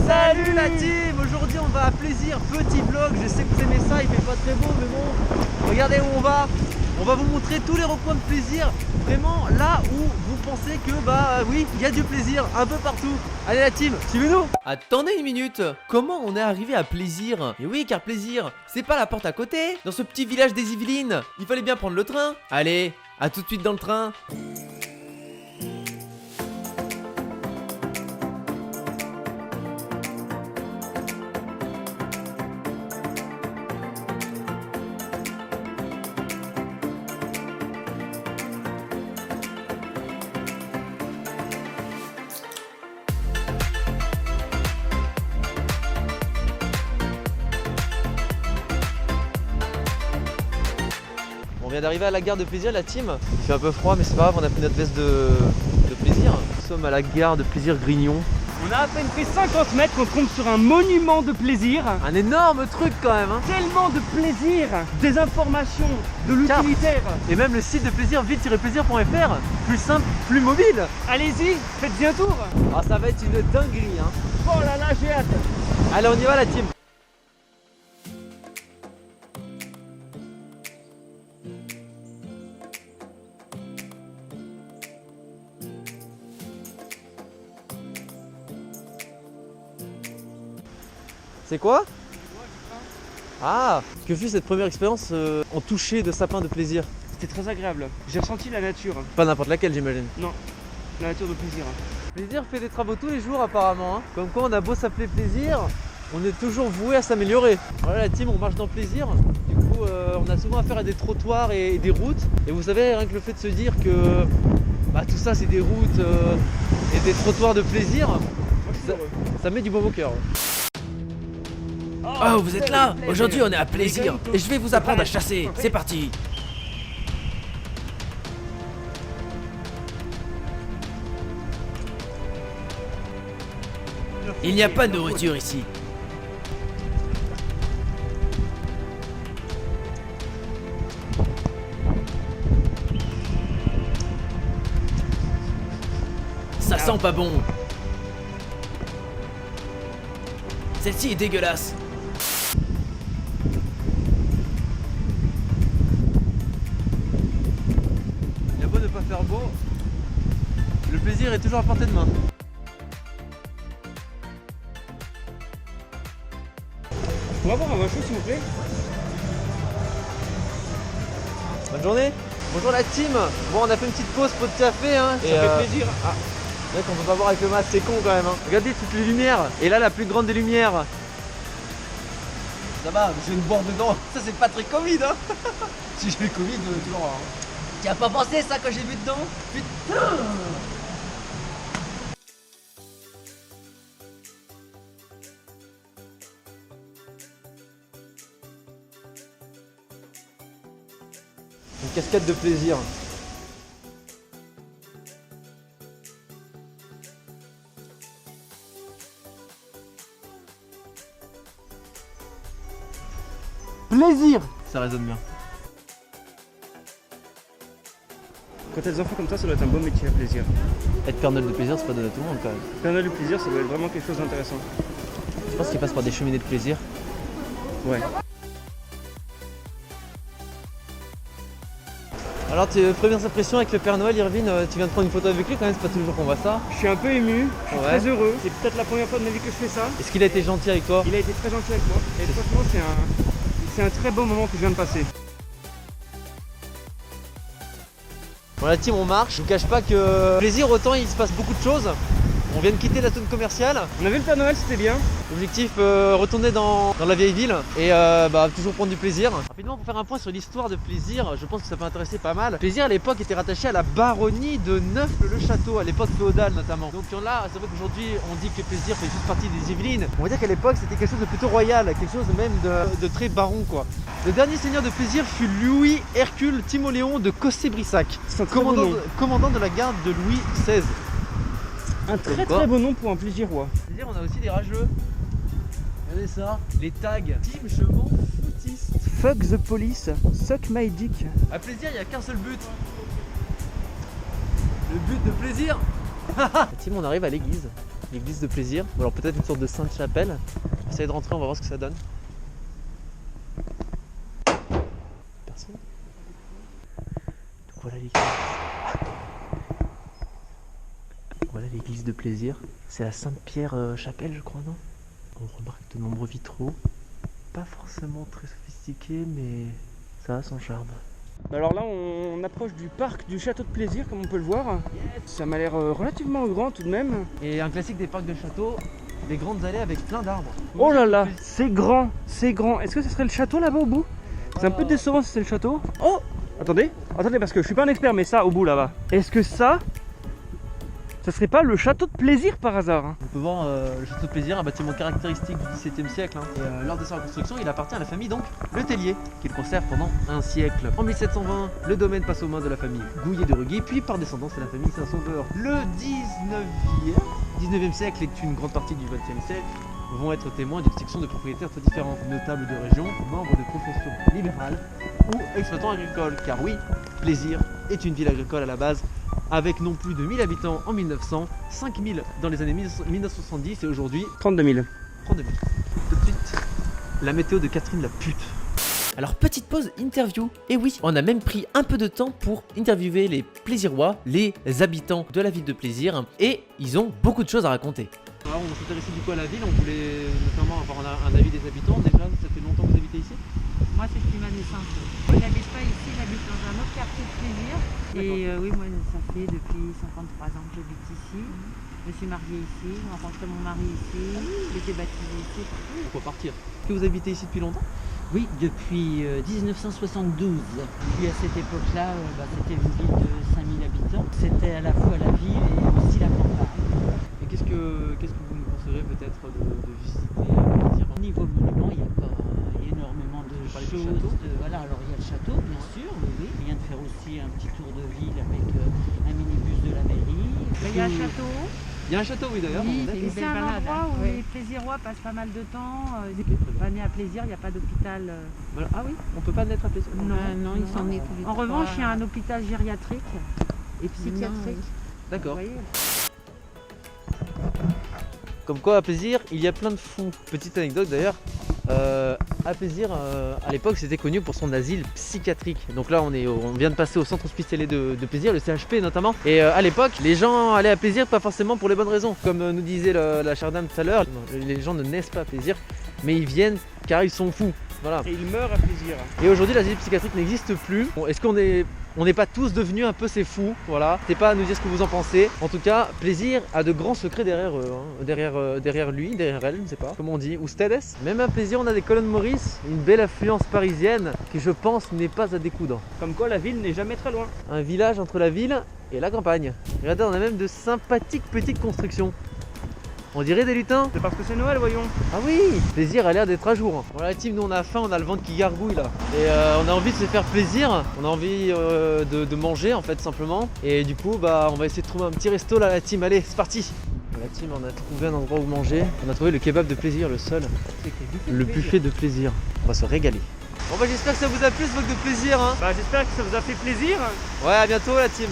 Salut la team. Aujourd'hui on va à Plaisir, petit vlog. Je sais que vous aimez ça, il fait pas très beau mais bon, regardez où on va. On va vous montrer tous les recoins de plaisir. Vraiment là où vous pensez que oui, il y a du plaisir un peu partout. Allez la team, suivez-nous. Attendez une minute, comment on est arrivé à Plaisir? Et oui, car Plaisir, c'est pas la porte à côté. Dans ce petit village des Yvelines, il fallait bien prendre le train. Allez, à tout de suite dans le train. On vient d'arriver à la gare de Plaisir, la team. Il fait un peu froid, mais c'est pas grave, on a pris notre veste de Plaisir. Nous sommes à la gare de Plaisir Grignon. On a à peine pris 50 mètres qu'on tombe sur un monument de plaisir. Un énorme truc quand même, hein. Tellement de plaisir, des informations, de l'utilitaire. Et même le site de plaisir, vite-plaisir.fr, plus simple, plus mobile. Allez-y, faites-y un tour. Ah, ça va être une dinguerie, hein. Oh là là, j'ai hâte. Allez, on y va la team. C'est quoi? Ah, que fut cette première expérience en toucher de sapin de plaisir? C'était très agréable. J'ai ressenti la nature. Pas n'importe laquelle, j'imagine. Non, la nature de plaisir. Plaisir fait des travaux tous les jours apparemment, hein. Comme quoi on a beau s'appeler Plaisir, on est toujours voué à s'améliorer. Voilà la team, on marche dans Plaisir. Du coup on a souvent affaire à des trottoirs et des routes. Et vous savez, rien que le fait de se dire que tout ça c'est des routes et des trottoirs de plaisir, ça met du baume au cœur. Oh, vous êtes là? Aujourd'hui, on est à Plaisir et je vais vous apprendre à chasser. C'est parti. Il n'y a pas de nourriture ici. Ça sent pas bon. Celle-ci est dégueulasse. Il a beau ne pas faire beau, le plaisir est toujours à portée de main. On va voir un vin chaud s'il vous plaît. Bonne journée. Bonjour la team. Bon, on a fait une petite pause pour le café, hein. Ça fait plaisir. Ah, c'est vrai qu'on peut pas voir avec le masque, c'est con quand même, hein. Regardez toutes les lumières. Et là, la plus grande des lumières. Ça va, je vais me boire dedans. Ça, c'est pas très Covid, hein. Si j'ai le Covid, tu l'auras. Hein. Tu as pas pensé ça quand j'ai vu dedans? Putain. Une cascade de plaisir. Plaisir. Ça résonne bien. Quand t'as des enfants comme ça doit être un beau métier à plaisir. Être Père Noël de plaisir, c'est pas donné à tout le monde quand même. Père Noël de plaisir, ça doit être vraiment quelque chose d'intéressant. Je pense qu'il passe par des cheminées de plaisir. Ouais. Alors, tes premières impressions avec le Père Noël, Irvine, tu viens de prendre une photo avec lui quand même, c'est pas tous les jours qu'on voit ça. Je suis un peu ému, je suis Ouais. très heureux. C'est peut-être la première fois de ma vie que je fais ça. Est-ce qu'il a été gentil avec toi? Il a été très gentil avec moi. Et franchement, c'est un très beau moment que je viens de passer. Bon la team, on marche, je vous cache pas que plaisir, autant il se passe beaucoup de choses. On vient de quitter la zone commerciale. On a vu le Père Noël, c'était bien. Objectif, retourner dans la vieille ville et toujours prendre du plaisir. Rapidement pour faire un point sur l'histoire de Plaisir, je pense que ça peut intéresser pas mal. Plaisir à l'époque était rattaché à la baronnie de Neufle-le-Château, à l'époque féodale notamment. Donc là, c'est vrai qu'aujourd'hui on dit que Plaisir fait juste partie des Yvelines. On va dire qu'à l'époque c'était quelque chose de plutôt royal, quelque chose même de très baron quoi. Le dernier seigneur de Plaisir fut Louis Hercule Timoléon de Cossé-Brissac, commandant de la garde de Louis XVI. Un très beau nom pour un plaisirois. C'est-à-dire on a aussi des rageux. Regardez ça, les tags. Team je m'en foutiste. Fuck the police, suck my dick. À plaisir, il n'y a qu'un seul but. Le but de plaisir. Team, on arrive à l'église. l'église de plaisir, ou alors peut-être une sorte de Sainte-Chapelle. On va essayer de rentrer, on va voir ce que ça donne. Personne. Donc voilà l'église. Voilà l'église de plaisir. C'est la Sainte-Pierre-Chapelle, je crois, non? On remarque de nombreux vitraux. Pas forcément très sophistiqués, mais ça a son charme. Alors là, on approche du parc du château de plaisir, comme on peut le voir. Ça m'a l'air relativement grand tout de même. Et un classique des parcs de château, des grandes allées avec plein d'arbres. Oh là là, c'est grand, c'est grand. Est-ce que ce serait le château là-bas au bout? C'est un peu décevant si c'est le château. Oh, attendez, parce que je suis pas un expert, mais ça au bout là-bas. Est-ce que ça serait pas le château de plaisir par hasard, hein? On peut voir le château de plaisir, un bâtiment caractéristique du XVIIe siècle. Et lors de sa reconstruction, il appartient à la famille donc Le Tellier, qui le conserve pendant un siècle. En 1720, le domaine passe aux mains de la famille Gouillet de Rugy, puis par descendance c'est la famille Saint-Sauveur. Le 19e siècle et une grande partie du 20e siècle vont être témoins d'une section de propriétaires très différents, notables de région, membres de professions libérales ou exploitants agricoles. Car oui, Plaisir est une ville agricole à la base, avec non plus de 1000 habitants en 1900, 5000 dans les années 1970 et aujourd'hui 32 000. 32 000. Tout de suite, la météo de Catherine la pute. Alors petite pause interview, et oui, on a même pris un peu de temps pour interviewer les Plaisirois, les habitants de la ville de Plaisir, et ils ont beaucoup de choses à raconter. Alors on s'intéressait du coup à la ville, on voulait notamment avoir un avis des habitants. Déjà, ça fait longtemps que vous habitez ici? Moi, c'est depuis ma naissance. Je n'habite pas ici, j'habite dans un autre quartier de plaisir. Et oui, moi, ça fait depuis 53 ans que j'habite ici. Je me suis mariée ici, j'ai rencontré mon mari ici, j'ai été baptisée ici. Pourquoi partir? Est-ce que vous habitez ici depuis longtemps? Oui, depuis 1972. Puis à cette époque-là, c'était une ville de 5000 habitants. C'était à la fois la ville et aussi la campagne. Et qu'est-ce que vous nous conseillerez peut-être de visiter à Plaisir? Au niveau monument, il y a pas énormément de parler du choses. château. Voilà, alors il y a le château, bien sûr, oui. Il vient de faire aussi un petit tour de ville avec un minibus de la mairie. Il y a un château. Il y a un château, oui, d'ailleurs. Oui, Et c'est un endroit où les Plaisirois passent pas mal de temps. Ils ne peuvent pas naître à Plaisir, il n'y a pas d'hôpital. Ah oui, on peut pas naître à Plaisir. Non, ils sont nés tous les En trois. revanche, il y a un hôpital gériatrique et psychiatrique. D'accord. Vous voyez. Comme quoi, à Plaisir, il y a plein de fous. Petite anecdote d'ailleurs. À Plaisir, à l'époque, c'était connu pour son asile psychiatrique. Donc là, on vient de passer au centre hospitalier de Plaisir, le CHP notamment. Et à l'époque, les gens allaient à Plaisir pas forcément pour les bonnes raisons. Comme nous disait la chère dame tout à l'heure, les gens ne naissent pas à Plaisir, mais ils viennent car ils sont fous. Voilà. Et il meurt à plaisir. Et aujourd'hui, l'asile psychiatrique n'existe plus. Bon, est-ce qu'on n'est pas tous devenus un peu ces fous? Voilà. N'hésitez pas à nous dire ce que vous en pensez. En tout cas, Plaisir a de grands secrets derrière eux, hein. Derrière lui, derrière elle, je ne sais pas comment on dit. Ustedes. Même à Plaisir, on a des colonnes Maurice, une belle affluence parisienne qui, je pense, n'est pas à découdre. Comme quoi la ville n'est jamais très loin. Un village entre la ville et la campagne. Regardez, on a même de sympathiques petites constructions. On dirait des lutins. C'est parce que c'est Noël, voyons. Ah oui, Plaisir a l'air d'être à jour. Voilà la team, nous on a faim, on a le ventre qui gargouille là. Et on a envie de se faire plaisir, on a envie de manger en fait simplement. Et du coup on va essayer de trouver un petit resto là la team, allez c'est parti. La team, on a trouvé un endroit où manger. On a trouvé le kebab de Plaisir, le seul. Le buffet de Plaisir. On va se régaler. Bon j'espère que ça vous a plu ce vlog de Plaisir hein. J'espère que ça vous a fait plaisir. Ouais, à bientôt la team.